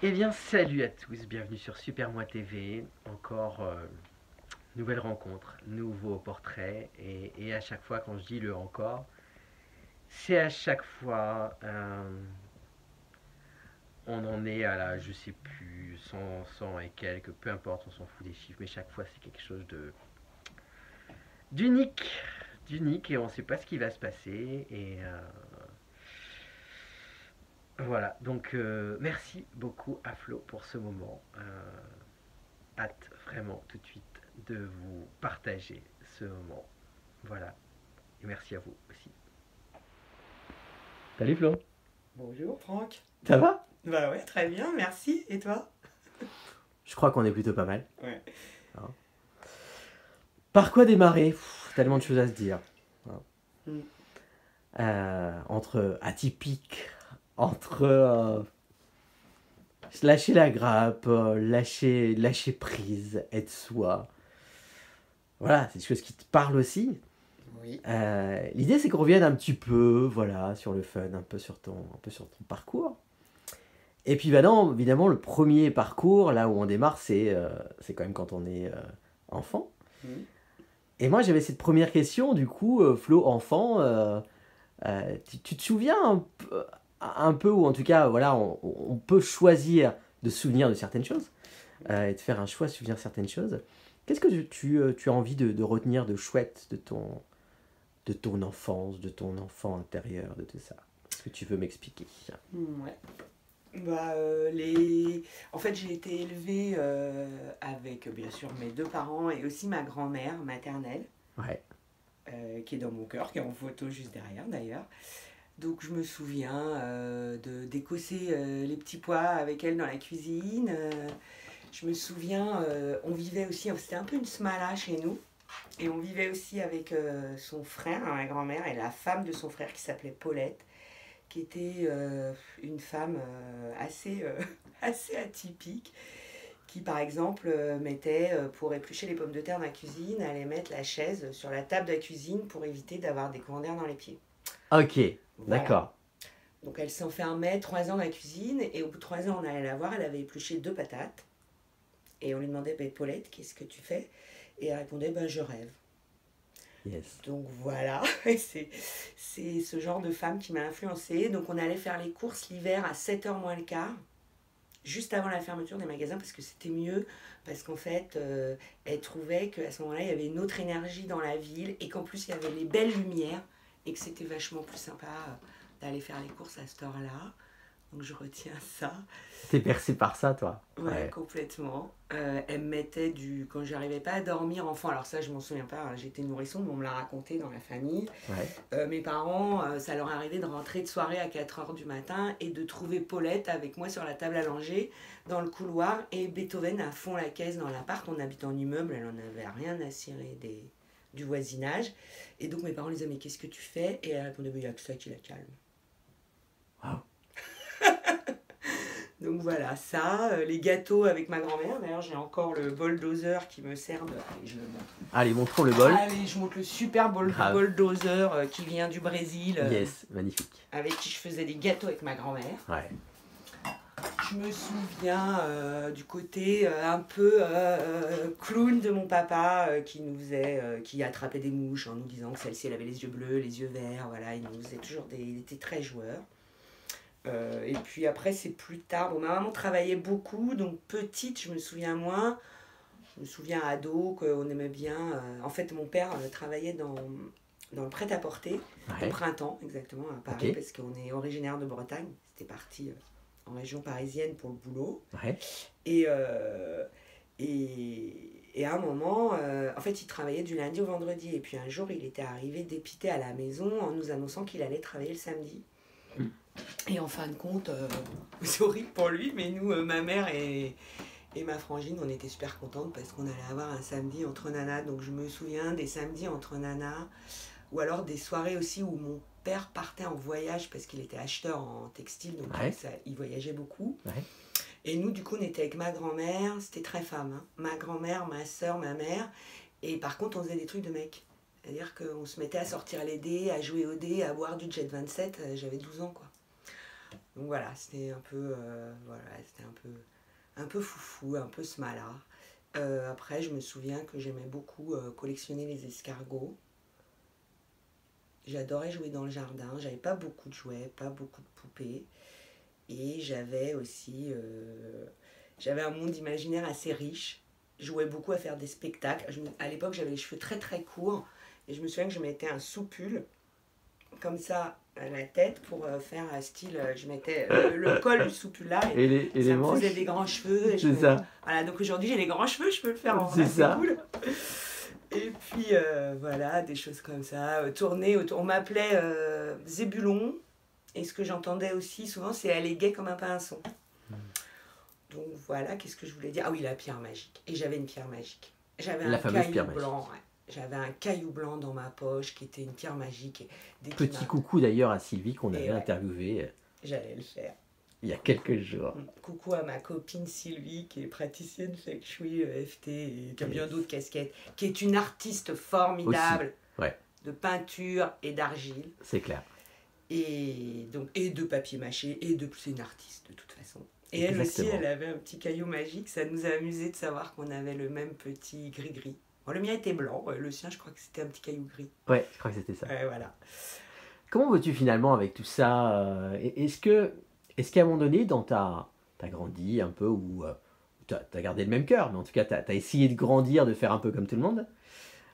Eh bien, salut à tous, bienvenue sur Super Moi TV. Encore nouvelle rencontre, nouveau portrait. Et à chaque fois, quand je dis le encore, c'est à chaque fois, on en est à la, je sais plus, 100 et quelques, peu importe, on s'en fout des chiffres, mais chaque fois, c'est quelque chose d'unique, d'unique, et on ne sait pas ce qui va se passer. Et voilà, donc merci beaucoup à Flo pour ce moment. Hâte vraiment tout de suite de vous partager ce moment. Voilà. Et merci à vous aussi. Salut Flo. Bonjour Franck. Ça va? Bah ouais, très bien, merci. Et toi? Je crois qu'on est plutôt pas mal. Ouais. Hein. Par quoi démarrer? Tellement de choses à se dire. Hein. Mm. Entre atypique, entre lâcher la grappe, lâcher prise, être soi. Voilà, c'est des choses qui te parlent aussi. Oui. L'idée c'est qu'on revienne un petit peu, voilà, sur le fun, un peu sur ton parcours. Et puis bah non, évidemment, le premier parcours, là où on démarre, c'est quand même quand on est enfant. Mm. Et moi, j'avais cette première question, du coup, Flo, enfant, tu te souviens un peu, ou en tout cas, voilà, on peut choisir de se souvenir de certaines choses, et de faire un choix de se souvenir de certaines choses. Qu'est-ce que tu as envie de retenir de chouette de ton enfance, de ton enfant intérieur, de tout ça? Est-ce que tu veux m'expliquer? Ouais. Bah, En fait, j'ai été élevée avec, bien sûr, mes deux parents et aussi ma grand-mère maternelle, Ouais, qui est dans mon cœur, qui est en photo juste derrière d'ailleurs. Donc, je me souviens de d'écosser les petits pois avec elle dans la cuisine. Je me souviens, on vivait aussi, c'était un peu une smala chez nous. Et on vivait aussi avec son frère, ma grand-mère, et la femme de son frère qui s'appelait Paulette, qui était une femme assez atypique, qui par exemple mettait, pour éplucher les pommes de terre dans la cuisine, allait mettre la chaise sur la table de la cuisine pour éviter d'avoir des courants d'air dans les pieds. ok, Voilà. d'accord. Donc elle s'enfermait 3 ans dans la cuisine, et au bout de 3 ans, on allait la voir, elle avait épluché 2 patates, et on lui demandait, bah, Paulette, qu'est-ce que tu fais? Et elle répondait, ben, je rêve. Yes. Donc voilà, c'est ce genre de femme qui m'a influencée. Donc on allait faire les courses l'hiver à 7h moins le quart, juste avant la fermeture des magasins, parce que c'était mieux, parce qu'en fait, elle trouvait qu'à ce moment-là, il y avait une autre énergie dans la ville, et qu'en plus, il y avait les belles lumières, et que c'était vachement plus sympa d'aller faire les courses à cette heure-là. Donc je retiens ça. T'es bercé par ça, toi? Ouais, Ouais. complètement. Elle me mettait du... Quand j'arrivais pas à dormir enfant, alors ça je m'en souviens pas, hein, j'étais nourrisson, mais on me l'a raconté dans la famille. Ouais. Mes parents, ça leur arrivait de rentrer de soirée à 4h du matin et de trouver Paulette avec moi sur la table à langer dans le couloir, et Beethoven à fond la caisse dans l'appart. On habite en immeuble, elle en avait rien à cirer du voisinage. Et donc mes parents lui disaient, mais qu'est-ce que tu fais? Et elle répondait, il n'y a que ça qui la calme. Wow. Donc voilà, ça, les gâteaux avec ma grand-mère. D'ailleurs, j'ai encore le bol doseur qui me sert de... Allez, je le montre. Allez, montrons le bol. Allez, je montre le super Grave. bol doseur qui vient du Brésil, Yes, magnifique. avec qui je faisais des gâteaux avec ma grand-mère. Ouais. Je me souviens du côté un peu clown de mon papa qui attrapait des mouches en nous disant que celle-ci elle avait les yeux bleus, les yeux verts. Voilà, il nous faisait toujours il était très joueur. Et puis après, c'est plus tard. Bon, ma maman travaillait beaucoup, donc petite, je me souviens moins. Je me souviens ado qu'on aimait bien. En fait, mon père travaillait dans le prêt-à-porter, au Ouais. printemps, exactement, à Paris, Ok. parce qu'on est originaire de Bretagne. C'était parti en région parisienne pour le boulot. Ouais. Et, euh, et à un moment, en fait, il travaillait du lundi au vendredi. Et puis un jour, il était arrivé dépité à la maison en nous annonçant qu'il allait travailler le samedi. Et en fin de compte, c'est horrible pour lui, mais nous, ma mère et ma frangine, on était super contentes parce qu'on allait avoir un samedi entre nanas. Donc je me souviens des samedis entre nanas, ou alors des soirées aussi où mon père partait en voyage parce qu'il était acheteur en textile, donc Ouais. il voyageait beaucoup. Ouais. Et nous, du coup, on était avec ma grand-mère, c'était très femme, hein. Ma grand-mère, ma soeur, ma mère. Et par contre, on faisait des trucs de mecs. C'est-à-dire qu'on se mettait à sortir les dés, à jouer aux dés, à boire du Jet 27. J'avais 12 ans, quoi. Donc voilà, c'était un peu, c'était un peu foufou, un peu smala. Après, je me souviens que j'aimais beaucoup collectionner les escargots. J'adorais jouer dans le jardin. J'avais pas beaucoup de jouets, pas beaucoup de poupées. Et j'avais aussi... j'avais un monde imaginaire assez riche. Je jouais beaucoup à faire des spectacles. À l'époque, j'avais les cheveux très très courts. Et je me souviens que je mettais un soupule, comme ça, à la tête, pour faire un style... je mettais le col du soupule là. Et Et ça les me faisait manches? des grands cheveux. C'est ça. Voilà, donc aujourd'hui, j'ai les grands cheveux. Je peux le faire en C'est vrai, c'est ça. cool. Et puis, voilà, des choses comme ça. Tourner autour... On m'appelait Zébulon. Et ce que j'entendais aussi souvent, c'est elle est gaie comme un pinson. Donc voilà, qu'est-ce que je voulais dire? Ah oui, la pierre magique. Et j'avais une pierre magique. J'avais La un fameuse caillou pierre blanc. magique. Ouais. J'avais un caillou blanc dans ma poche qui était une pierre magique. Et dès qu'il Petit m'a- coucou d'ailleurs à Sylvie qu'on Et avait ouais. interviewé J'allais le faire. il y a quelques jours. Coucou à ma copine Sylvie, qui est praticienne Feng Shui FT et qui a bien d'autres casquettes, qui est une artiste formidable ouais. de peinture et d'argile. C'est clair. Et donc, et de papier mâché, c'est une artiste de toute façon. Et elle aussi, Exactement. elle avait un petit caillou magique. Ça nous a amusé de savoir qu'on avait le même petit gris-gris. Bon, le mien était blanc, le sien, je crois que c'était un petit caillou gris. Ouais, je crois que c'était ça. Ouais, voilà. Comment vas-tu finalement avec tout ça? Est-ce qu'à un moment donné, t'as grandi un peu ou t'as gardé le même cœur, mais en tout cas, t'as essayé de grandir, de faire un peu comme tout le monde.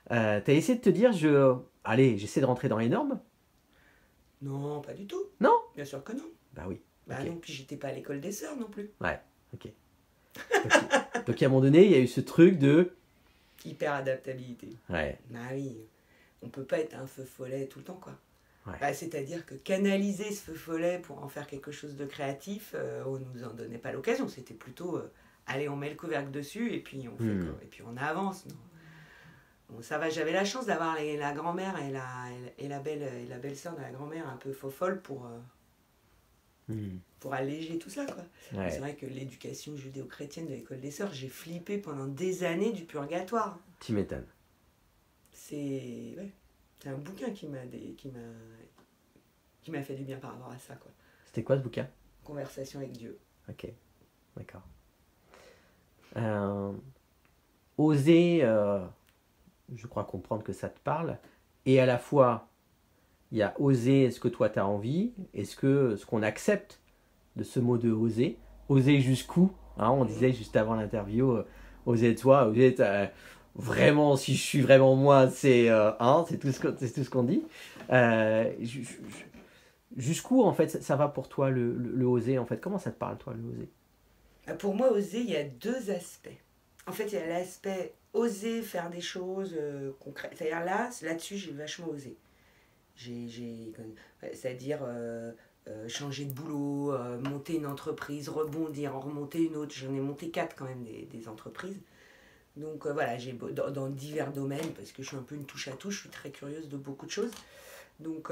T'as essayé de te dire, allez, j'essaie de rentrer dans les normes? Non, pas du tout. Non? Bien sûr que non. Bah oui. Bah Ok. non, puis j'étais pas à l'école des sœurs non plus. Ouais, ok. Donc à un moment donné, il y a eu ce truc de... Hyper adaptabilité. Ouais, Bah oui, on peut pas être un feu follet tout le temps, quoi. Ouais. Bah, c'est-à-dire que canaliser ce feu follet pour en faire quelque chose de créatif, on nous en donnait pas l'occasion. C'était plutôt, allez, on met le couvercle dessus et puis on fait et puis on avance. Non. Bon, ça va, j'avais la chance d'avoir la grand-mère et la belle-sœur de la grand-mère un peu folle pour alléger tout ça, quoi. ouais. C'est vrai que l'éducation judéo-chrétienne de l'école des sœurs, j'ai flippé pendant des années du purgatoire. Tu m'étonnes. C'est un bouquin qui m'a fait du bien par rapport à ça, quoi. C'était quoi ce bouquin? Conversation avec Dieu. Ok, d'accord. Oser, je crois comprendre que ça te parle, et à la fois, il y a oser ce que toi tu as envie, et ce qu'on accepte de ce mot de oser jusqu'où, hein, on disait juste avant l'interview, oser être soi, oser être vraiment, si je suis vraiment moi, c'est tout ce qu'on dit. Jusqu'où en fait ça va pour toi le oser en fait? Comment ça te parle toi le oser? Pour moi, oser, il y a deux aspects. En fait, il y a l'aspect oser faire des choses concrètes. C'est-à-dire là-dessus, j'ai vachement osé. C'est-à-dire changer de boulot, monter une entreprise, rebondir, en remonter une autre. J'en ai monté 4 quand même des entreprises. Donc voilà, dans divers domaines, parce que je suis un peu une touche à tout, je suis très curieuse de beaucoup de choses. Donc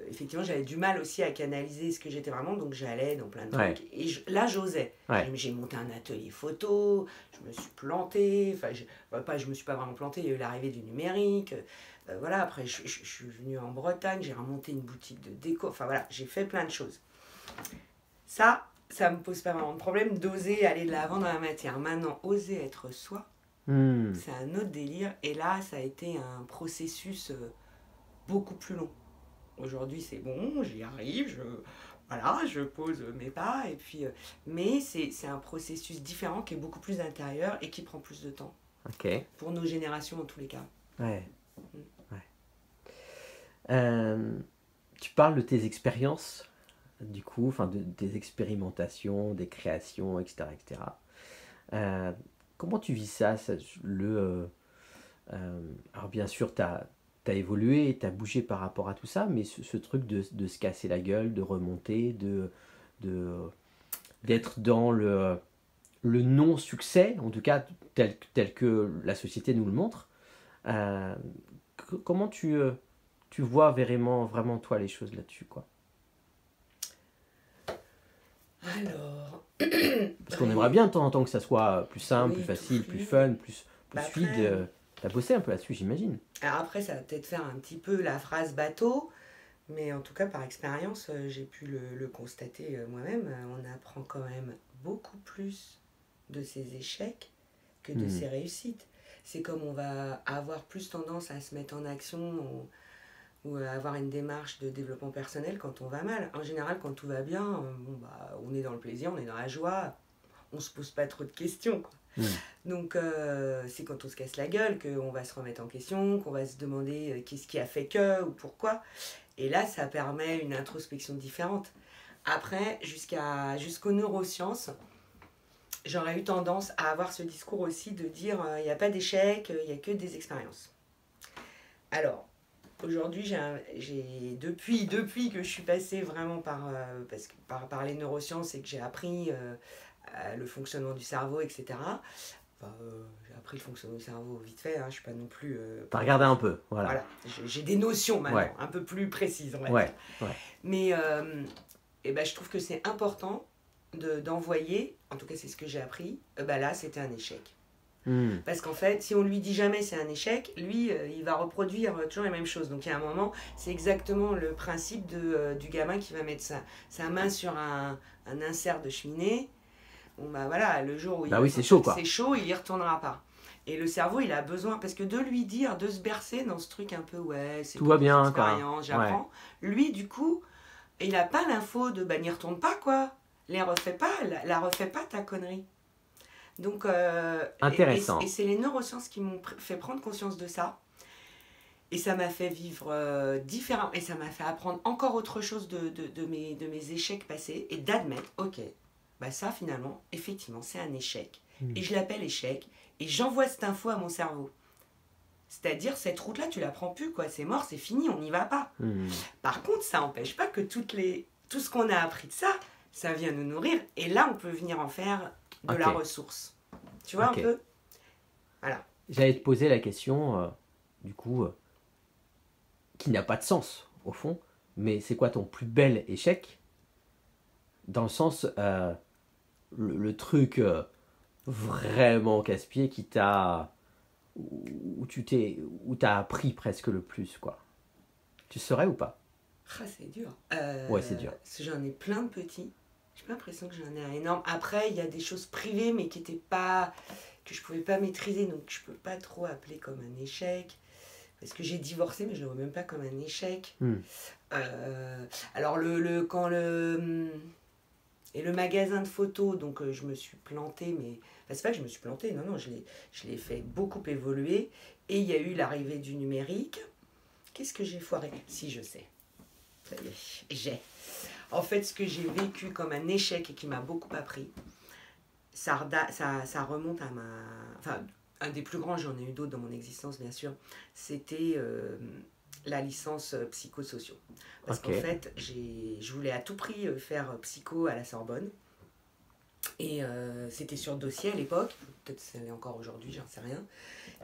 effectivement, j'avais du mal aussi à canaliser ce que j'étais vraiment, donc j'allais dans plein de trucs. Ouais. Et là, j'osais. Ouais. J'ai monté un atelier photo, je me suis plantée, je me suis pas vraiment plantée, il y a eu l'arrivée du numérique. Voilà, après je suis venue en Bretagne, j'ai remonté une boutique de déco, enfin voilà, j'ai fait plein de choses. Ça me pose pas vraiment de problème d'oser aller de l'avant dans la matière. Maintenant, oser être soi, c'est un autre délire. Et là, ça a été un processus beaucoup plus long. Aujourd'hui, c'est bon, j'y arrive, je pose mes pas. Et puis, mais c'est un processus différent qui est beaucoup plus intérieur et qui prend plus de temps. Ok. Pour nos générations, en tous les cas. Ouais. Tu parles de tes expériences, du coup, enfin de tes expérimentations, des créations, etc., etc. Comment tu vis ça, alors bien sûr, tu as évolué, tu as bougé par rapport à tout ça, mais ce truc de se casser la gueule, de remonter, d'être dans le non-succès, en tout cas tel que la société nous le montre. Comment tu vois vraiment toi les choses là-dessus, quoi? Alors... Parce qu'on aimerait bien de temps en temps que ça soit plus simple, Oui, plus facile, tout plus fluide. fun, plus Bah fluide. après, T'as bossé un peu là-dessus, j'imagine. Alors après, ça va peut-être faire un petit peu la phrase bateau, Mais en tout cas, par expérience, j'ai pu le constater moi-même. On apprend quand même beaucoup plus de ses échecs que de ses réussites. C'est comme on va avoir plus tendance à se mettre en action ou à avoir une démarche de développement personnel quand on va mal. En général, quand tout va bien, bon, bah, on est dans le plaisir, on est dans la joie, on se pose pas trop de questions, quoi. Donc c'est quand on se casse la gueule qu'on va se remettre en question, qu'on va se demander qu'est-ce qui a fait que ou pourquoi. Et là, ça permet une introspection différente. Après, jusqu'aux neurosciences, j'aurais eu tendance à avoir ce discours aussi de dire il n'y a pas d'échec, il n'y a que des expériences. Alors, aujourd'hui, depuis que je suis passée vraiment par les neurosciences et que j'ai appris le fonctionnement du cerveau, etc. Enfin, j'ai appris le fonctionnement du cerveau vite fait, hein, je suis pas non plus... T'as regardé un peu, voilà. Voilà, j'ai des notions maintenant, Ouais. un peu plus précises, on va Ouais, dire. ouais. Mais je trouve que c'est important d'envoyer, en tout cas c'est ce que j'ai appris, là c'était un échec. Parce qu'en fait, si on lui dit jamais c'est un échec, lui, il va reproduire toujours les mêmes choses. Donc il y a un moment, c'est exactement le principe du gamin qui va mettre sa main sur un insert de cheminée. Bon bah voilà, le jour où Bah oui, c'est chaud, quoi. c'est chaud, il y retournera pas. Et le cerveau, il a besoin, parce que de lui dire, de se bercer dans ce truc un peu, ouais, c'est tout va bien, expérience, j'apprends. Ouais. Lui, du coup, il a pas l'info de, n'y retourne pas, quoi. La refais pas ta connerie. Donc, intéressant. Et c'est les neurosciences qui m'ont fait prendre conscience de ça. Et ça m'a fait vivre différemment. Et ça m'a fait apprendre encore autre chose de mes échecs passés. Et d'admettre, ok, ça finalement, effectivement, c'est un échec. Et je l'appelle échec. Et j'envoie cette info à mon cerveau. C'est-à-dire, cette route-là, tu la prends plus, quoi. C'est mort, c'est fini, on n'y va pas. Par contre, ça n'empêche pas que tout ce qu'on a appris de ça, ça vient nous nourrir. Et là, on peut venir en faire de la ressource. Tu vois un peu? Voilà. J'allais te poser la question, du coup, qui n'a pas de sens, au fond. Mais c'est quoi ton plus bel échec? Dans le sens, le truc vraiment casse-pied qui t'a... où t'as appris presque le plus, quoi. Tu saurais ou pas? Ah, c'est dur. Ouais, c'est dur. J'en ai plein de petits. J'ai pas l'impression que j'en ai un énorme. Après, il y a des choses privées, mais qui étaient pas... que je pouvais pas maîtriser, donc je peux pas trop appeler comme un échec. Parce que j'ai divorcé, mais je le vois même pas comme un échec. Alors, et le magasin de photos, donc je me suis plantée, mais... Enfin, c'est pas que je me suis plantée, non, je l'ai fait beaucoup évoluer. Et il y a eu l'arrivée du numérique. Qu'est-ce que j'ai foiré? Si, je sais. Ça y est, j'ai. En fait, ce que j'ai vécu comme un échec et qui m'a beaucoup appris, ça remonte à ma... Enfin, un des plus grands, j'en ai eu d'autres dans mon existence, bien sûr, c'était la licence psychosociaux. Parce qu'en fait, je voulais à tout prix faire psycho à la Sorbonne. Et c'était sur dossier à l'époque, peut-être que c'est encore aujourd'hui, j'en sais rien.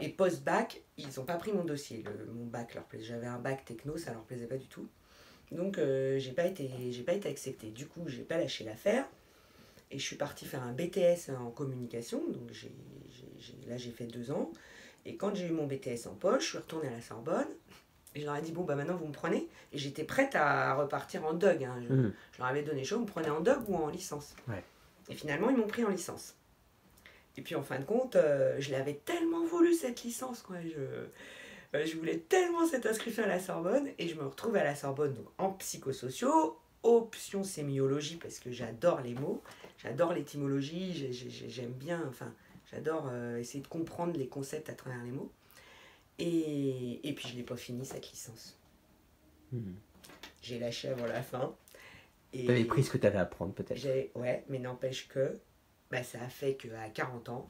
Et post-bac, ils n'ont pas pris mon dossier. Mon bac leur plaisait. J'avais un bac techno, ça leur plaisait pas du tout. Donc j'ai pas été acceptée. Du coup, j'ai pas lâché l'affaire. Et je suis partie faire un BTS en communication. Donc là, j'ai fait 2 ans. Et quand j'ai eu mon BTS en poche, je suis retournée à la Sorbonne. Et je leur ai dit, bon, maintenant, vous me prenez. Et j'étais prête à repartir en DUG. Hein. Je leur avais donné chaud, vous me prenez en DUG ou en licence. Ouais. Et finalement, ils m'ont pris en licence. Et puis, en fin de compte, je l'avais tellement voulu, cette licence, quoi. Je voulais tellement cette inscription à la Sorbonne. Et je me retrouve à la Sorbonne, donc, en psychosociaux, option sémiologie, parce que j'adore les mots. J'adore l'étymologie, j'aime bien, enfin, j'adore essayer de comprendre les concepts à travers les mots. Et puis je n'ai pas fini cette licence. J'ai lâché avant la fin. Tu avais pris ce que tu avais à apprendre peut-être. Ouais, mais n'empêche que ça a fait qu'à 40 ans,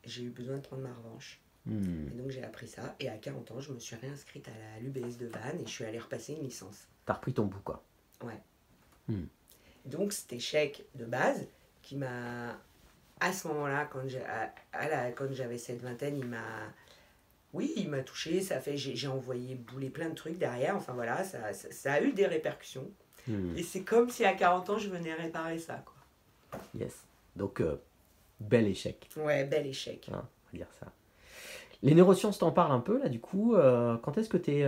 j'ai eu besoin de prendre ma revanche. Et donc j'ai appris ça. Et à 40 ans, je me suis réinscrite à l'UBS de Vannes et je suis allée repasser une licence. T'as repris ton bout, quoi. Ouais. Donc cet échec de base qui m'a, à ce moment-là, quand j'avais cette vingtaine, il m'a touché, j'ai envoyé bouler plein de trucs derrière, enfin voilà, ça a eu des répercussions. Et c'est comme si à 40 ans, je venais réparer ça, quoi. Yes. Donc, bel échec. Ouais, bel échec. On va dire ça. Les neurosciences t'en parlent un peu, là, du coup. Quand est-ce que t'es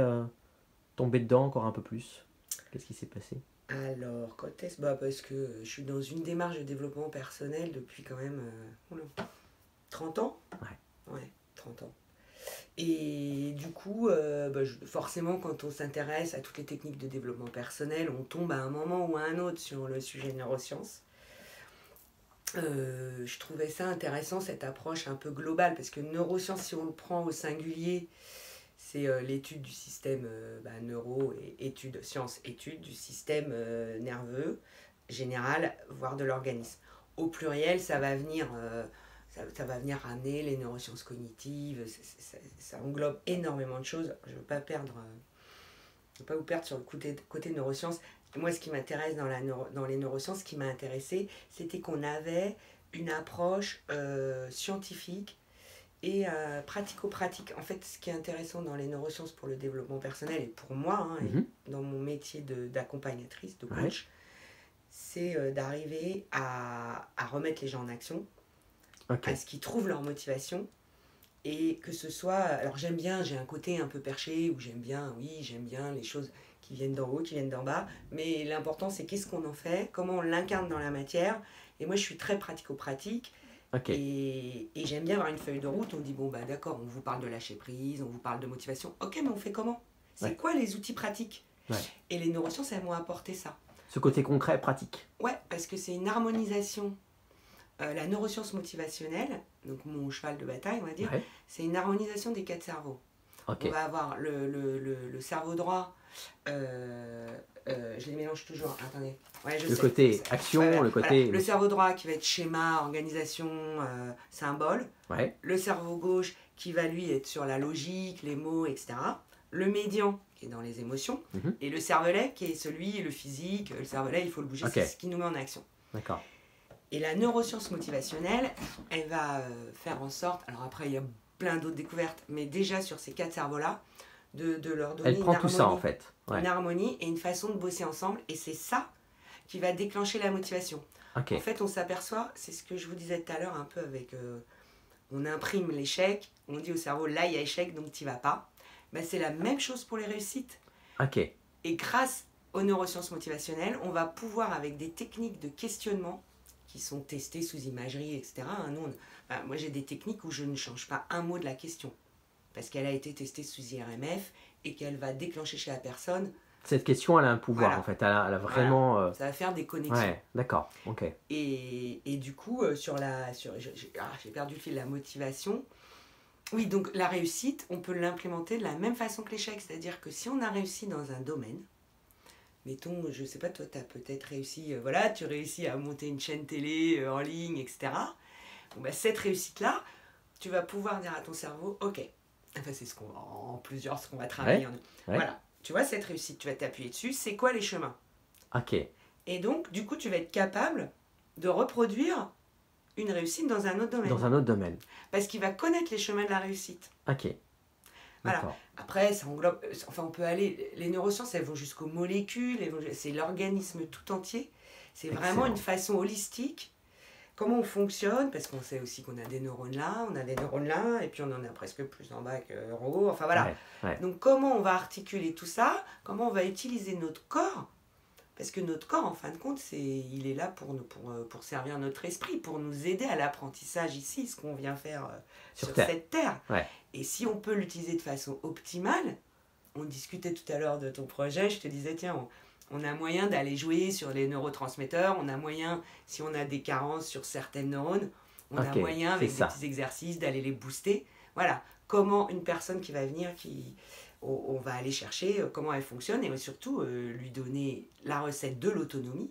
tombé dedans encore un peu plus? Qu'est-ce qui s'est passé? Alors, quand est-ce? Bah, parce que je suis dans une démarche de développement personnel depuis quand même 30 ans. Ouais, 30 ans. Et du coup, forcément, quand on s'intéresse à toutes les techniques de développement personnel, on tombe à un moment ou à un autre sur le sujet de neurosciences. Je trouvais ça intéressant, cette approche un peu globale, parce que neurosciences, si on le prend au singulier, c'est l'étude du système neuro et sciences-études du système nerveux général, voire de l'organisme. Au pluriel, ça va venir ramener les neurosciences cognitives, ça englobe énormément de choses. Je ne veux pas vous perdre sur le côté neurosciences. Moi, ce qui m'intéresse dans les neurosciences, ce qui m'a intéressé, c'était qu'on avait une approche scientifique et pratico-pratique. En fait, ce qui est intéressant dans les neurosciences pour le développement personnel, et pour moi, et dans mon métier d'accompagnatrice, de coach, c'est d'arriver à remettre les gens en action, à ce qu'ils trouvent leur motivation, et que ce soit... Alors j'aime bien, j'ai un côté un peu perché, où j'aime bien les choses qui viennent d'en haut, qui viennent d'en bas, mais l'important c'est qu'est-ce qu'on en fait, comment on l'incarne dans la matière, et moi je suis très pratico-pratique, et j'aime bien avoir une feuille de route, on dit bon bah d'accord, on vous parle de lâcher prise, on vous parle de motivation, ok mais on fait comment? C'est quoi les outils pratiques? Et les neurosciences elles m'ont apporté ça. Ce côté concret, pratique. Ouais, parce que c'est une harmonisation. La neuroscience motivationnelle, donc mon cheval de bataille, on va dire, c'est une harmonisation des 4 cerveaux. On va avoir le cerveau droit, je les mélange toujours, attendez. Le côté action, le côté... Le cerveau droit qui va être schéma, organisation, symbole. Le cerveau gauche qui va lui être sur la logique, les mots, etc. Le médian qui est dans les émotions. Et le cervelet qui est celui, le physique, le cervelet, il faut le bouger, c'est ce qui nous met en action. D'accord. Et la neuroscience motivationnelle, elle va faire en sorte, alors après il y a plein d'autres découvertes, mais déjà sur ces 4 cerveaux-là, de leur donner elle prend une tout harmonie, ça en fait. Une harmonie et une façon de bosser ensemble, et c'est ça qui va déclencher la motivation. En fait, on s'aperçoit, c'est ce que je vous disais tout à l'heure un peu avec, on imprime l'échec, on dit au cerveau, là il y a échec, donc tu vas pas. Ben, c'est la même chose pour les réussites. Et grâce aux neurosciences motivationnelles, on va pouvoir, avec des techniques de questionnement, qui sont testées sous imagerie, etc. Moi, j'ai des techniques où je ne change pas un mot de la question, parce qu'elle a été testée sous IRMF et qu'elle va déclencher chez la personne. Cette question, elle a un pouvoir, en fait. Elle a vraiment... Ça va faire des connexions. Ouais, d'accord, Et du coup, j'ai perdu le fil de la motivation. Oui, donc la réussite, on peut l'implémenter de la même façon que l'échec. C'est-à-dire que si on a réussi dans un domaine, mettons, je sais pas, toi, tu as peut-être réussi, tu réussis à monter une chaîne télé en ligne, etc. Bon, bah, cette réussite-là, tu vas pouvoir dire à ton cerveau, ok, enfin, c'est ce qu'on va travailler. Voilà, tu vois, cette réussite, tu vas t'appuyer dessus, c'est quoi les chemins? Et donc, du coup, tu vas être capable de reproduire une réussite dans un autre domaine. Parce qu'il va connaître les chemins de la réussite. Voilà. Après, ça englobe... Enfin, on peut aller... Les neurosciences, elles vont jusqu'aux molécules, c'est l'organisme tout entier. C'est vraiment une façon holistique. Comment on fonctionne, parce qu'on sait aussi qu'on a des neurones là, on a des neurones là, et puis on en a presque plus en bas qu'en haut. Enfin, voilà. Donc, comment on va articuler tout ça? Comment on va utiliser notre corps? Parce que notre corps, en fin de compte, il est là pour servir notre esprit, pour nous aider à l'apprentissage ici, ce qu'on vient faire sur cette terre. Et si on peut l'utiliser de façon optimale, on discutait tout à l'heure de ton projet, je te disais, tiens, on a moyen d'aller jouer sur les neurotransmetteurs, on a moyen, si on a des carences sur certaines neurones, on a moyen, avec des petits exercices, d'aller les booster. Voilà, comment une personne qui va venir, on va aller chercher comment elle fonctionne, et surtout lui donner la recette de l'autonomie,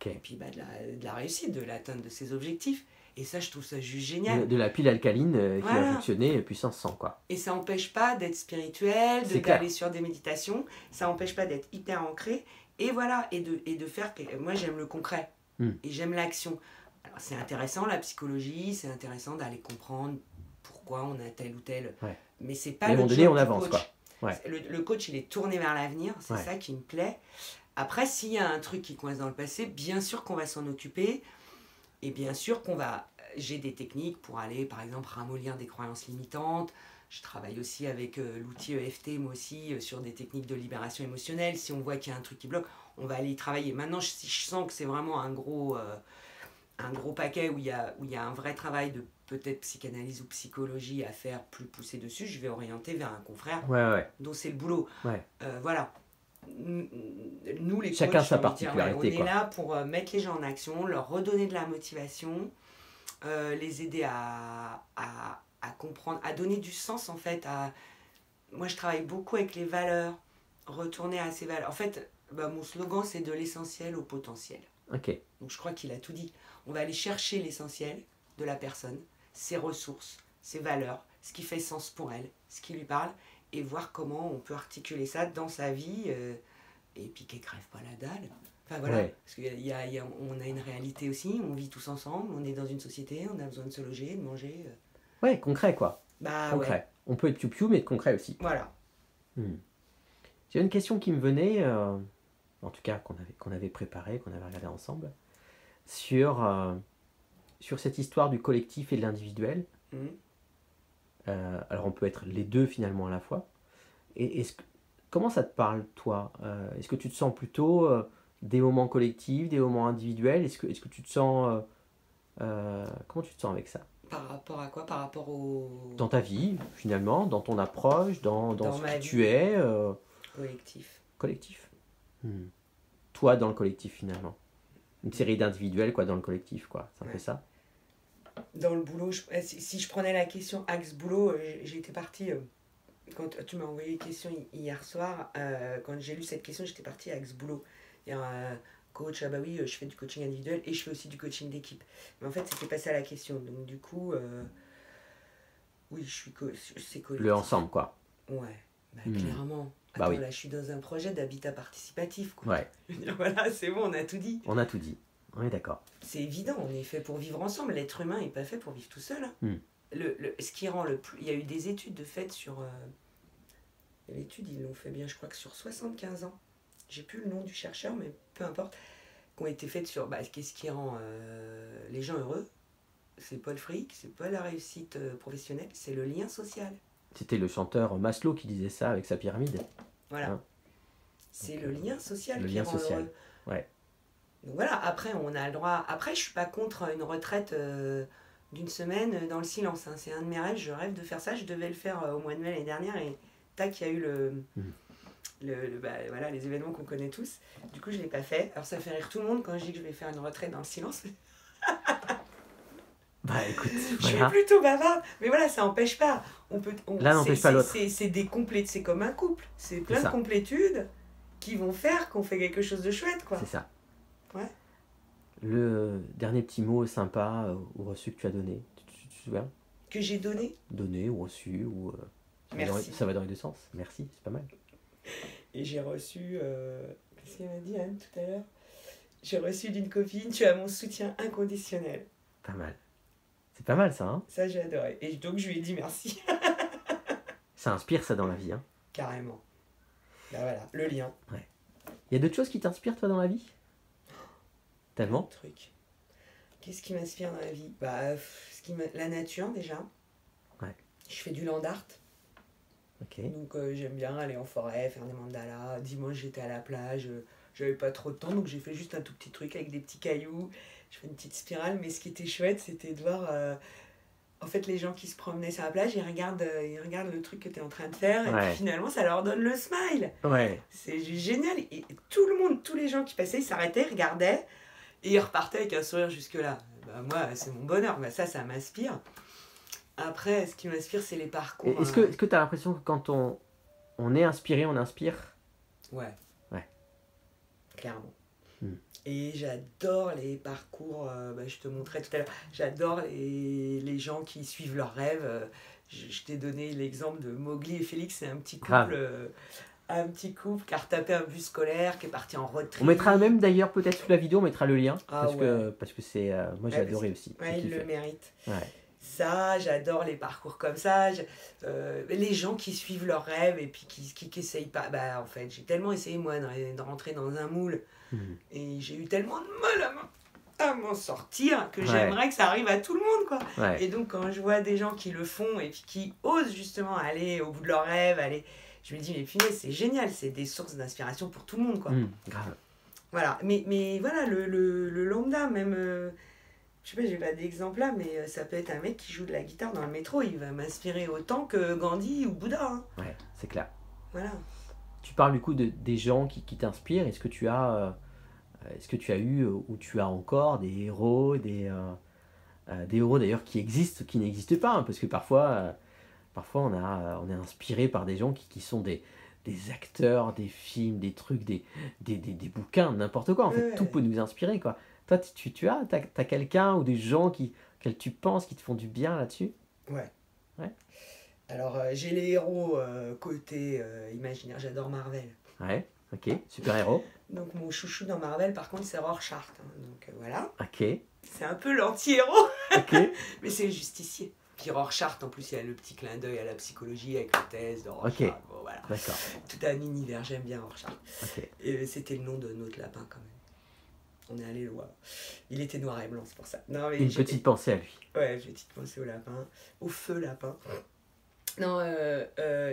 et puis de la réussite, de l'atteinte de ses objectifs. Et ça, je trouve ça juste génial. De la pile alcaline qui va fonctionner puissance 100, quoi. Et ça n'empêche pas d'être spirituel, d'aller sur des méditations, ça n'empêche pas d'être hyper ancré, et voilà, et de faire... Moi, j'aime le concret, et j'aime l'action. Alors, c'est intéressant, la psychologie, c'est intéressant d'aller comprendre pourquoi on a tel ou tel... Mais c'est pas le job du avance, coach. Quoi. Le coach, il est tourné vers l'avenir, c'est ça qui me plaît. Après, s'il y a un truc qui coince dans le passé, bien sûr qu'on va s'en occuper, et bien sûr j'ai des techniques pour aller, par exemple, ramollir des croyances limitantes. Je travaille aussi avec l'outil EFT, moi aussi, sur des techniques de libération émotionnelle. Si on voit qu'il y a un truc qui bloque, on va aller y travailler. Maintenant, si je sens que c'est vraiment un gros paquet où il y a un vrai travail de peut-être psychanalyse ou psychologie à faire plus poussé dessus, je vais orienter vers un confrère dont c'est le boulot. Voilà. Nous, les chacun coachs, sa on particularité. est là pour mettre les gens en action, leur redonner de la motivation, les aider à comprendre, à donner du sens en fait. Moi, je travaille beaucoup avec les valeurs, retourner à ces valeurs. En fait, mon slogan, c'est de l'essentiel au potentiel. Ok. Donc, je crois qu'il a tout dit. On va aller chercher l'essentiel de la personne, ses ressources, ses valeurs, ce qui fait sens pour elle, ce qui lui parle, et voir comment on peut articuler ça dans sa vie, et puis qu'elle crève pas la dalle. Enfin voilà, parce qu'on a une réalité aussi, on vit tous ensemble, on est dans une société, on a besoin de se loger, de manger. Ouais, concret quoi. Concret. Ouais. On peut être piou-piou, mais concret aussi. Voilà. J'ai une question qui me venait, en tout cas qu'on avait préparée, qu'on avait regardée ensemble, sur cette histoire du collectif et de l'individuel. Alors on peut être les deux finalement à la fois. Et comment ça te parle toi? Est-ce que tu te sens plutôt des moments collectifs, des moments individuels? Est-ce que tu te sens... comment tu te sens avec ça? Par rapport à quoi? Par rapport au... Dans ta vie, finalement, dans ton approche, dans ce que tu es. Collectif. Toi dans le collectif finalement. Une série d'individuels quoi, dans le collectif, quoi. C'est un peu ça. Dans le boulot, si je prenais la question axe boulot, j'étais partie... quand tu m'as envoyé les questions hier soir, quand j'ai lu cette question, j'étais partie axe boulot. Coach, bah oui, je fais du coaching individuel et je fais aussi du coaching d'équipe. Mais en fait, c'était pas ça la question. Donc du coup, oui, c'est collectif. Le ensemble, quoi. Ouais, clairement. Bah oui. Là, je suis dans un projet d'habitat participatif, quoi. Ouais. Voilà, c'est bon, on a tout dit. On a tout dit. On est d'accord. C'est évident, on est fait pour vivre ensemble. L'être humain n'est pas fait pour vivre tout seul. Hein. Ce qui rend le plus... Il y a eu des études de fait sur... L'étude, ils l'ont fait bien, je crois que sur 75 ans. J'ai plus le nom du chercheur, mais peu importe. Qui ont été faites sur qu'est-ce qui rend les gens heureux. C'est pas le fric, c'est pas la réussite professionnelle, c'est le lien social. C'était le chanteur Maslow qui disait ça avec sa pyramide. Voilà. Hein. C'est le lien social qui rend heureux. Ouais. Donc voilà, après on a le droit... Après, je suis pas contre une retraite d'une semaine dans le silence. Hein. C'est un de mes rêves, je rêve de faire ça. Je devais le faire au mois de mai l'année dernière et tac, il y a eu voilà, les événements qu'on connaît tous. Du coup, je ne l'ai pas fait. Alors, ça fait rire tout le monde quand je dis que je vais faire une retraite dans le silence. Bah écoute, je suis plutôt bavarde. Mais voilà, ça n'empêche pas. L'un n'empêche pas l'autre. C'est comme un couple. C'est plein de complétudes qui vont faire qu'on fait quelque chose de chouette, quoi. C'est ça. Ouais. Le dernier petit mot sympa ou reçu que tu as donné, tu te souviens? Que j'ai donné? Donné ou reçu ou... Merci. Ça va dans les deux sens. Merci, c'est pas mal. Et j'ai reçu... Qu'est-ce qu'elle m'a dit, Anne, tout à l'heure? J'ai reçu d'une copine, tu as mon soutien inconditionnel. Pas mal. C'est pas mal, ça, hein? Ça, j'ai adoré. Et donc, je lui ai dit merci. Ça inspire, ça, dans la vie, hein? Carrément. Ben voilà, le lien. Ouais. Il y a d'autres choses qui t'inspirent, toi, dans la vie? Tellement. Truc. Qu'est-ce qui m'inspire dans la vie? La nature, déjà. Ouais. Je fais du land art. Ok. Donc j'aime bien aller en forêt, faire des mandalas. Dimanche j'étais à la plage, j'avais pas trop de temps, donc j'ai fait juste un tout petit truc avec des petits cailloux. Je fais une petite spirale, mais ce qui était chouette, c'était de voir en fait les gens qui se promenaient sur la plage, ils regardent le truc que tu es en train de faire, et puis finalement ça leur donne le smile. Ouais. C'est génial. Et tout le monde, tous les gens qui passaient, ils s'arrêtaient, ils regardaient, et ils repartaient avec un sourire jusque-là. Moi, c'est mon bonheur, ça m'inspire. Après, ce qui m'inspire, c'est les parcours. Est-ce que tu as l'impression que quand on est inspiré, on inspire? Ouais. Clairement. Et j'adore les parcours, je te montrais tout à l'heure, j'adore les gens qui suivent leurs rêves. Je t'ai donné l'exemple de Mowgli et Félix, c'est un petit couple qui a retapé un bus scolaire, qui est parti en road trip. On mettra même d'ailleurs, peut-être sous la vidéo, on mettra le lien, parce que c'est... moi j'ai adoré aussi. Ouais, il le mérite. Ouais. Ça, j'adore les parcours comme ça, les gens qui suivent leurs rêves et puis qui essayent pas. En fait, j'ai tellement essayé moi de rentrer dans un moule et j'ai eu tellement de mal à m'en sortir, que Ouais. j'aimerais que ça arrive à tout le monde, quoi. Ouais. Et donc, quand je vois des gens qui le font et puis qui osent justement aller au bout de leurs rêves, je me dis, mais punaise, c'est génial, c'est des sources d'inspiration pour tout le monde, quoi. Grave. Voilà, mais voilà, le lambda, même, je sais pas, j'ai pas d'exemple là, mais ça peut être un mec qui joue de la guitare dans le métro, il va m'inspirer autant que Gandhi ou Bouddha, hein. Ouais, c'est clair. Voilà. Tu parles du coup des gens qui t'inspirent. Est-ce que tu as eu ou tu as encore des héros, des héros d'ailleurs qui existent, qui n'existent pas, hein, parce que parfois on est inspiré par des gens qui sont des acteurs, des films, des trucs, des bouquins, n'importe quoi. En fait, Ouais. tout peut nous inspirer, quoi. Toi, t'as quelqu'un ou des gens auxquels tu penses qui te font du bien là-dessus? Ouais. Ouais. Alors, j'ai les héros côté imaginaire, j'adore Marvel. Ouais, ok, super-héros. Donc, mon chouchou dans Marvel, par contre, c'est Rorschach, hein. Donc, voilà. Ok, C'est un peu l'anti-héros, ok, mais c'est le justicier. Puis Rorschach, en plus, il y a le petit clin d'œil à la psychologie avec la thèse de Rorschach. Ok. Bon, voilà. d'accord, Tout un univers, j'aime bien Rorschach. ok. Et c'était le nom de notre lapin, quand même. On est allé loin. Il était noir et blanc, c'est pour ça. Non, mais Une j'ai- petite pensée à lui. Ouais, petite pensée au lapin, au feu lapin. Non,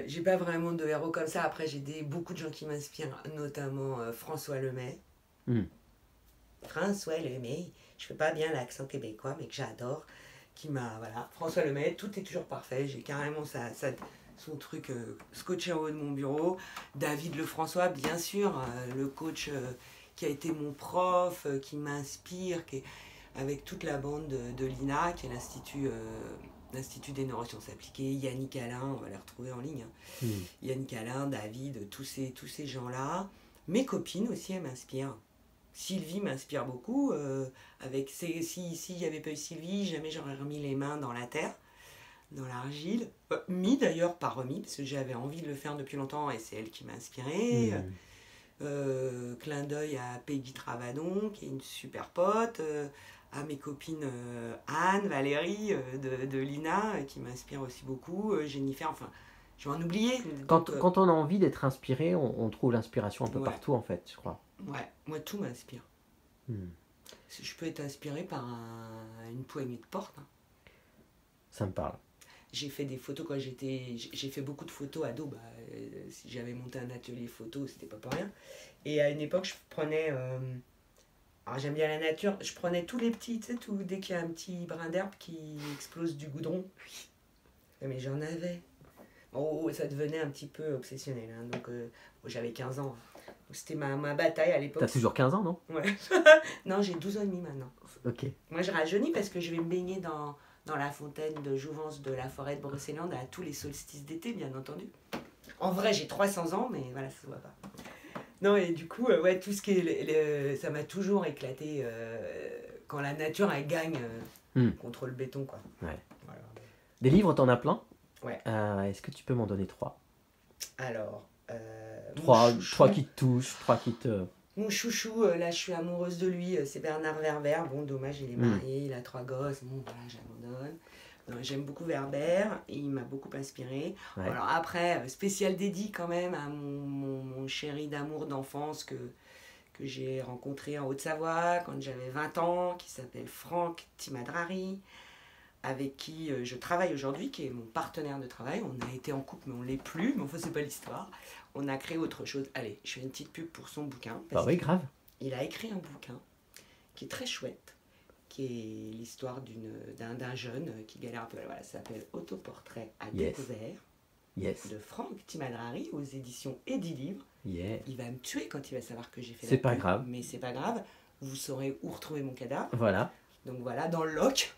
j'ai pas vraiment de héros comme ça. Après, j'ai beaucoup de gens qui m'inspirent, notamment François Lemay. Hmm. François Lemay, je fais pas bien l'accent québécois, mais que j'adore. Voilà, François Lemay, tout est toujours parfait. J'ai carrément son truc scotché en haut de mon bureau. David Lefrançois, bien sûr, le coach qui a été mon prof, qui m'inspire, avec toute la bande de l'INA, qui est l'Institut des neurosciences appliquées, Yannick Alain, on va les retrouver en ligne, hein. Hmm. Yannick Alain, David, tous ces gens-là. Mes copines aussi, elles m'inspirent. Sylvie m'inspire beaucoup. S'il n'y avait pas eu Sylvie, jamais j'aurais remis les mains dans la terre, dans l'argile. Mis d'ailleurs, pas remis, parce que j'avais envie de le faire depuis longtemps et c'est elle qui m'a inspiré. Clin d'œil à Peggy Travadon, qui est une super pote. À mes copines Anne, Valérie de Lina, qui m'inspire aussi beaucoup. Jennifer, enfin, je vais en oublier. Quand on a envie d'être inspiré, on trouve l'inspiration un peu Ouais. partout, en fait, je crois. Ouais, moi tout m'inspire. Hmm. Je peux être inspiré par une poignée de porte, hein. Ça me parle. J'ai fait des photos quand j'ai fait beaucoup de photos ado. Si j'avais monté un atelier photo, c'était pas pour rien. Et à une époque, je prenais. Alors j'aime bien la nature, je prenais tous les petits, tu sais, dès qu'il y a un petit brin d'herbe qui explose du goudron. Mais j'en avais. Oh, ça devenait un petit peu obsessionnel, hein. Donc j'avais 15 ans. Donc, c'était ma bataille à l'époque. T'as toujours 15 ans, non? Ouais. Non, j'ai 12 ans et demi maintenant. Ok. Moi, je rajeunis parce que je vais me baigner dans la fontaine de jouvence de la forêt de Brocéliande à tous les solstices d'été, bien entendu. En vrai, j'ai 300 ans, mais voilà, ça se voit pas. Non, et du coup, ouais, tout ce qui est... ça m'a toujours éclaté quand la nature, elle gagne contre le béton, quoi. Ouais. Voilà. Des livres, t'en as plein? Ouais. Est-ce que tu peux m'en donner 3? Alors... Trois chouchou. qui te touchent, 3 qui te... Mon chouchou, là je suis amoureuse de lui, c'est Bernard Werber. Bon, dommage, il est marié, il a 3 gosses. Bon, voilà, j'abandonne. J'aime beaucoup Werber, il m'a beaucoup inspiré. Ouais. Alors après, spécial dédié quand même à mon chéri d'amour d'enfance que j'ai rencontré en Haute-Savoie quand j'avais 20 ans, qui s'appelle Franck Timadrari, avec qui je travaille aujourd'hui, qui est mon partenaire de travail. On a été en couple, mais on ne l'est plus, mais enfin, c'est pas l'histoire. On a créé autre chose. Allez, je fais une petite pub pour son bouquin. Bah oui, grave. Il a écrit un bouquin qui est très chouette, qui est l'histoire d'un jeune qui galère un peu. Voilà, ça s'appelle Autoportrait à découvert Yes. de Franck Timadrari aux éditions Edilivre. Yeah. Il va me tuer quand il va savoir que j'ai fait C'est la pas pub, grave. mais c'est pas grave. Vous saurez où retrouver mon cadavre. Voilà. Donc voilà, dans le loch.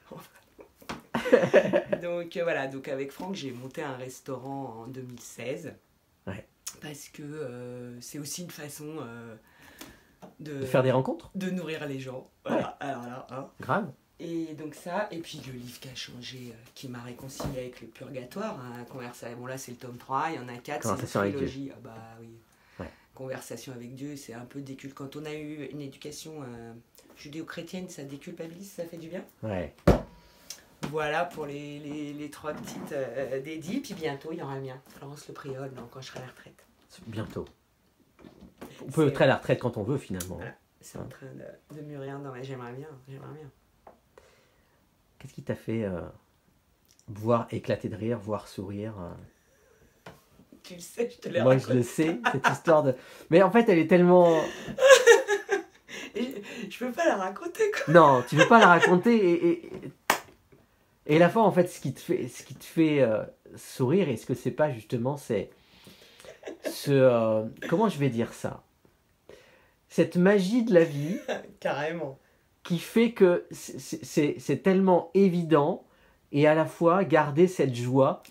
Donc voilà, donc avec Franck, j'ai monté un restaurant en 2016. Ouais. Parce que c'est aussi une façon De faire des rencontres? de nourrir les gens. Voilà, alors là, hein. Grave. Et donc ça, et puis le livre qui a changé, qui m'a réconcilié avec le purgatoire, hein, conversation. Bon là c'est le tome 3, il y en a 4, c'est Conversation avec une trilogie. Ah bah oui. Ouais. Conversation avec Dieu, c'est un peu décul. Quand on a eu une éducation judéo-chrétienne, ça déculpabilise, ça fait du bien. Ouais. Voilà pour les 3 petites dédiées. Puis bientôt, il y aura le mien, Florence Le Priol, quand je serai à la retraite. Bientôt. On peut être à la retraite quand on veut, finalement. Voilà. c'est en train de mûrir dans ma... J'aimerais bien. Qu'est-ce qui t'a fait voir éclater de rire, voir sourire Tu le sais, je te l'ai Moi, raconté. je le sais, cette histoire de... Mais en fait, elle est tellement... Je peux pas la raconter, quoi. Non, tu veux pas la raconter et la fois, en fait, ce qui te fait sourire, est-ce que c'est pas justement, c'est comment je vais dire ça? Cette magie de la vie Carrément. qui fait que c'est tellement évident et à la fois garder cette joie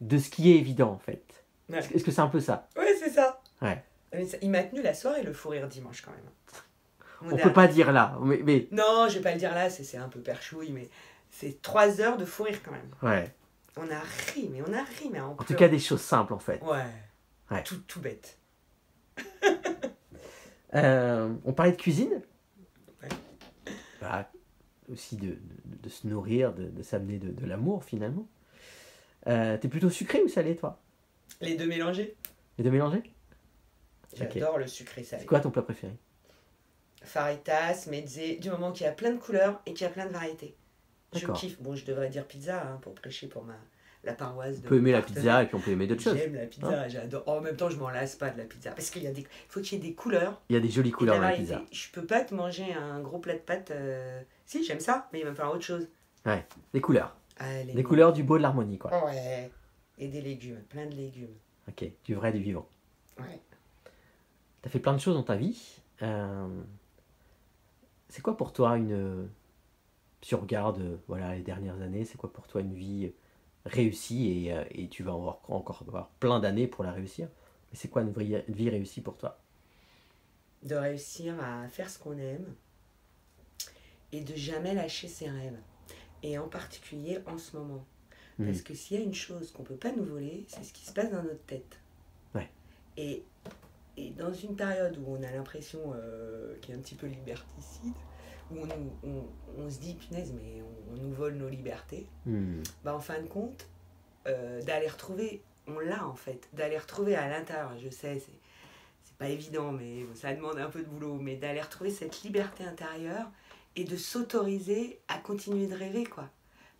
de ce qui est évident, en fait. Ouais. Est-ce que c'est un peu ça? Ouais, c'est ça. Ouais. Mais il m'a tenu la soirée, le fou rire dimanche, quand même. On peut pas dire là, mais... Non, je vais pas le dire là, c'est un peu perchouille, mais c'est 3 heures de fou rire, quand même. Ouais. On a ri, mais En tout cas, des choses simples, en fait. Ouais. Tout bête. On parlait de cuisine. Ouais. Bah, aussi de se nourrir, de s'amener de l'amour, finalement. T'es plutôt sucré ou salé, toi? Les deux mélangés. Les deux mélangés? J'adore le sucré salé. C'est quoi ton plat préféré? Faritas, mezze, du moment qu'il y a plein de couleurs et qu'il y a plein de variétés. Je D'accord. kiffe. Bon, je devrais dire pizza hein, pour prêcher pour la paroisse. On peut aimer la pizza et puis on peut aimer d'autres choses. J'aime la pizza, j'adore. En même temps, je m'en lasse pas de la pizza. Parce qu'il faut qu'il y ait des couleurs. Il y a des jolies couleurs dans la variété. pizza. Je peux pas te manger un gros plat de pâtes. Si, j'aime ça, mais il va me falloir autre chose. Ouais, des couleurs. Allez, des couleurs du beau de l'harmonie, quoi. Ouais. Et des légumes, plein de légumes. Ok, du vrai, du vivant. Ouais. T'as fait plein de choses dans ta vie. C'est quoi pour toi si tu regardes les dernières années, c'est quoi pour toi une vie réussie et tu vas encore avoir plein d'années pour la réussir. Mais c'est quoi une vie réussie pour toi? De réussir à faire ce qu'on aime et de jamais lâcher ses rêves. Et en particulier en ce moment. Parce que s'il y a une chose qu'on ne peut pas nous voler, c'est ce qui se passe dans notre tête. Ouais. Et dans une période où on a l'impression qu'il est un petit peu liberticide, où on se dit, punaise, mais on nous vole nos libertés, en fin de compte, d'aller retrouver, on l'a en fait, d'aller retrouver à l'intérieur, je sais, c'est pas évident, mais ça demande un peu de boulot, mais d'aller retrouver cette liberté intérieure et de s'autoriser à continuer de rêver, quoi.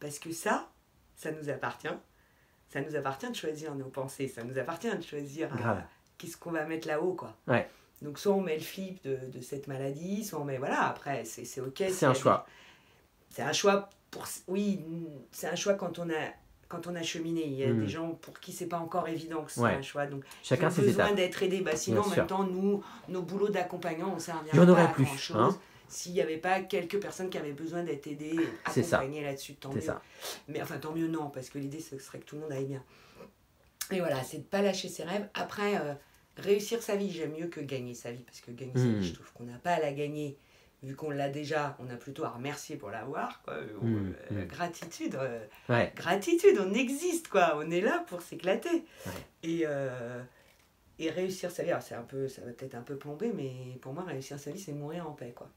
Parce que ça nous appartient. Ça nous appartient de choisir nos pensées, ça nous appartient de choisir qu'est-ce qu'on va mettre là-haut, quoi. Ouais. Donc soit on met le flip de cette maladie, soit on met... Voilà, après, c'est ok. C'est un choix. C'est un choix oui, c'est un choix quand on a cheminé. Il y a des gens pour qui c'est pas encore évident que c'est un choix. Donc chacun ses besoin étapes. D'être aidé. Sinon, en même temps, nos boulots d'accompagnant, on ne servirait Il y en pas aurait à plus, grand-chose. hein. S'il n'y avait pas quelques personnes qui avaient besoin d'être aidées, accompagnées là-dessus, tant mieux. Ça. Mais enfin, tant mieux non, parce que l'idée, ce serait que tout le monde aille bien. Et voilà, c'est de ne pas lâcher ses rêves. Après, réussir sa vie, j'aime mieux que gagner sa vie. Parce que gagner sa vie, je trouve qu'on n'a pas à la gagner. Vu qu'on l'a déjà, on a plutôt à remercier pour l'avoir. Gratitude. Gratitude, on existe, quoi. On est là pour s'éclater. Ouais. Et réussir sa vie, alors ça va peut-être un peu plomber, mais pour moi, réussir sa vie, c'est mourir en paix, quoi.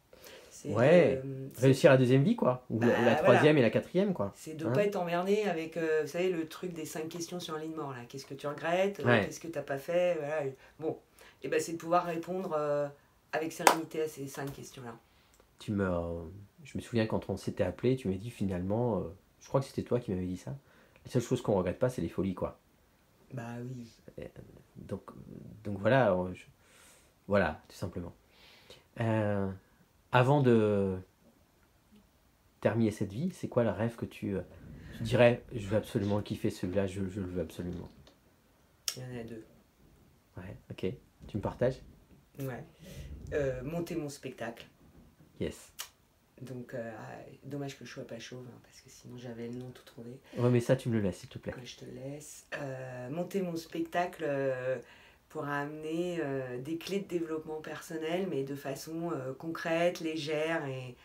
Réussir la deuxième vie, quoi. Ou la troisième et la quatrième, quoi. C'est de ne pas être emmerdé avec, vous savez, le truc des 5 questions sur un lit de mort, là. Qu'est-ce que tu regrettes? Qu'est-ce que tu n'as pas fait? Voilà. Bon, et c'est de pouvoir répondre avec sérénité à ces 5 questions-là. Je me souviens quand on s'était appelé, tu m'as dit finalement, je crois que c'était toi qui m'avais dit ça, la seule chose qu'on ne regrette pas, c'est les folies, quoi. Bah oui. Donc voilà, voilà, tout simplement. Avant de terminer cette vie, c'est quoi le rêve que tu dirais, je veux absolument kiffer celui-là, je le veux absolument? Il y en a 2. Ouais, ok. Tu me partages? Ouais. Monter mon spectacle. Yes. Donc, dommage que je sois pas chauve, hein, parce que sinon j'avais le nom tout trouvé. Ouais, mais ça, tu me le laisses, s'il te plaît. Ouais, je te laisse. Monter mon spectacle pour amener des clés de développement personnel, mais de façon concrète, légère, et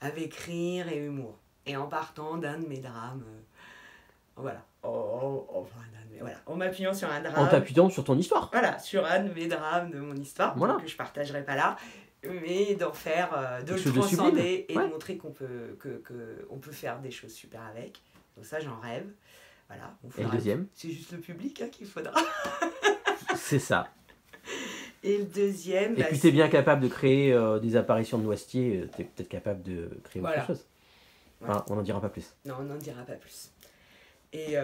avec rire et humour. Et en partant d'un de mes drames. Voilà. Voilà. En m'appuyant sur un drame. En t'appuyant sur ton histoire. Voilà, sur un de mes drames de mon histoire, voilà. Que je partagerai pas là. Mais d'en faire, de le transcender et de montrer qu'on peut faire des choses super avec. Donc ça, j'en rêve. Voilà. Et le deuxième? C'est juste le public qu'il faudra. C'est ça. Et le deuxième... Et puis tu es bien capable de créer des apparitions de noisetiers, tu es peut-être capable de créer autre chose. Voilà. Enfin, on n'en dira pas plus. Non, on n'en dira pas plus. Et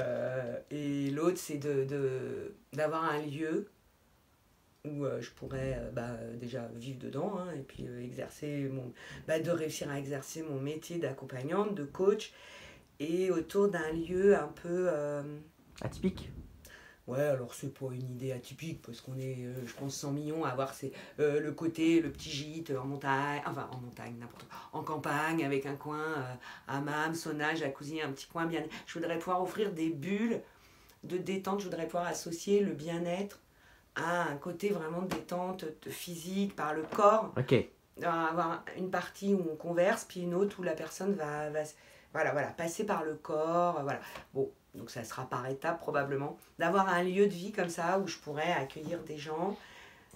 l'autre, c'est d'avoir un lieu où je pourrais déjà vivre dedans, hein, et puis de réussir à exercer mon métier d'accompagnante, de coach, et autour d'un lieu un peu... Atypique. Ouais, alors c'est pas une idée atypique, parce qu'on est, je pense, 100 millions à avoir le côté, le petit gîte en montagne, n'importe quoi, en campagne, avec un coin hammam, sauna, jacuzzi, un petit coin bien... Je voudrais pouvoir offrir des bulles de détente, je voudrais pouvoir associer le bien-être à un côté vraiment de détente physique, par le corps. Ok. Avoir une partie où on converse, puis une autre où la personne va passer par le corps, voilà. Bon, donc ça sera par étapes probablement, d'avoir un lieu de vie comme ça où je pourrais accueillir des gens.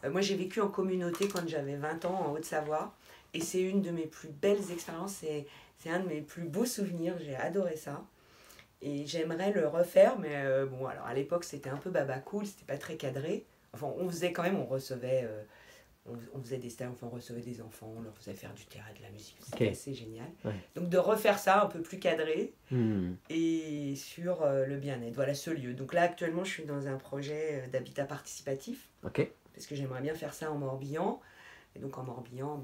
Moi j'ai vécu en communauté quand j'avais 20 ans en Haute-Savoie, et c'est une de mes plus belles expériences, c'est un de mes plus beaux souvenirs, j'ai adoré ça. Et j'aimerais le refaire, mais bon, alors à l'époque c'était un peu baba cool, c'était pas très cadré. Enfin, on faisait quand même, on recevait... on faisait des stages, enfin, on recevait des enfants, on leur faisait faire du théâtre, de la musique, c'était assez génial. Ouais. Donc de refaire ça un peu plus cadré et sur le bien-être. Voilà ce lieu. Donc là actuellement je suis dans un projet d'habitat participatif, parce que j'aimerais bien faire ça en Morbihan. Et donc en Morbihan,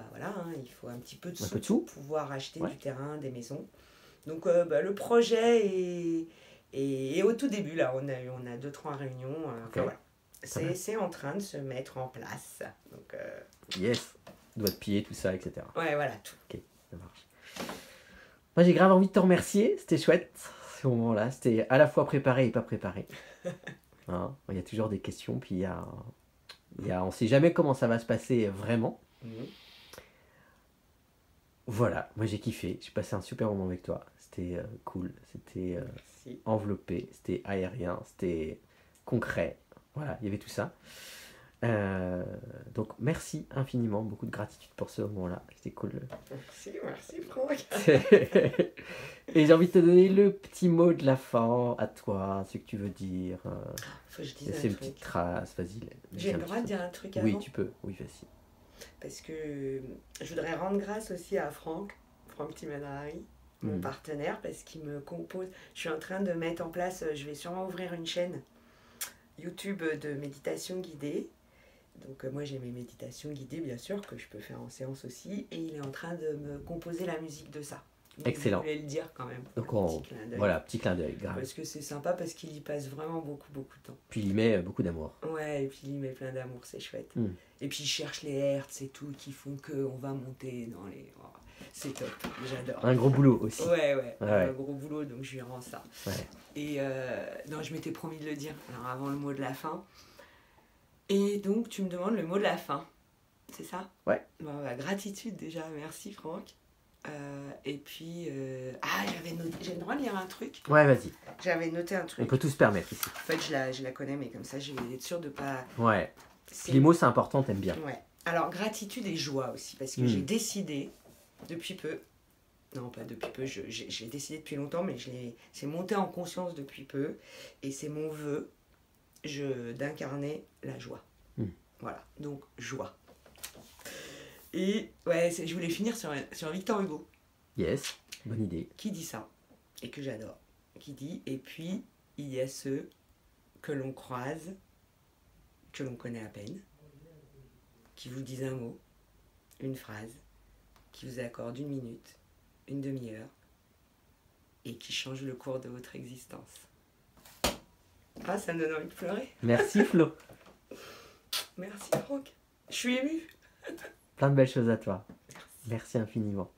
il faut un petit peu de sous pour pouvoir acheter du terrain, des maisons. Donc le projet est au tout début, là on a 2-3 réunions, voilà. C'est en train de se mettre en place. Donc, yes, doigt de pied, tout ça, etc. Ouais, voilà, tout. Ok, ça marche. Moi, j'ai grave envie de te remercier. C'était chouette, ce moment-là. C'était à la fois préparé et pas préparé. Hein, il y a toujours des questions, puis on ne sait jamais comment ça va se passer vraiment. Voilà, moi j'ai kiffé. J'ai passé un super moment avec toi. C'était cool, c'était enveloppé, c'était aérien, c'était concret. Voilà, il y avait tout ça. Donc, merci infiniment. Beaucoup de gratitude pour ce moment-là. C'était cool. Merci Franck. Et j'ai envie de te donner le petit mot de la fin à toi, ce que tu veux dire. Faut que je dise c'est une petite trace, vas-y. J'ai le droit de dire un truc avant? Oui, tu peux. Oui, vas-y. Parce que je voudrais rendre grâce aussi à Franck Timanari, mon partenaire, parce qu'il me compose. Je suis en train de mettre en place, je vais sûrement ouvrir une chaîne YouTube de méditation guidée. Donc moi j'ai mes méditations guidées bien sûr que je peux faire en séance aussi, et il est en train de me composer la musique de ça. Donc, excellent. Je voulais le dire quand même. Donc petit clin d'œil, grave. Parce que c'est sympa, parce qu'il y passe vraiment beaucoup de temps. Puis il y met beaucoup d'amour. Ouais, et puis il y met plein d'amour, c'est chouette. Et puis il cherche les hertz et tout qui font qu'on va monter dans les... Oh, c'est top, j'adore. Un gros boulot aussi. Ouais. Un gros boulot, donc je lui rends ça. Ouais. Et non, je m'étais promis de le dire, alors avant le mot de la fin. Et donc tu me demandes le mot de la fin, c'est ça? Ouais. Bon, gratitude déjà, merci Franck. Et puis, j'avais noté, j'ai le droit de lire un truc? Ouais, vas-y. J'avais noté un truc. On peut tout se permettre ici. En fait, je la connais, mais comme ça, je vais être sûre de pas... Ouais. Les mots, c'est important, t'aimes bien. Ouais. Alors, gratitude et joie aussi, parce que j'ai décidé, depuis peu, non pas depuis peu, j'ai décidé depuis longtemps, mais c'est monté en conscience depuis peu, et c'est mon vœu d'incarner la joie. Voilà, donc joie. Et ouais, je voulais finir sur Victor Hugo. Yes, bonne idée. Qui dit ça, et que j'adore. Qui dit, et puis il y a ceux que l'on croise, que l'on connaît à peine, qui vous disent un mot, une phrase, qui vous accorde 1 minute, 1 demi-heure, et qui change le cours de votre existence. Ah, ça me donne envie de pleurer. Merci Flo. Merci Franck. Je suis émue. Plein de belles choses à toi. Merci infiniment.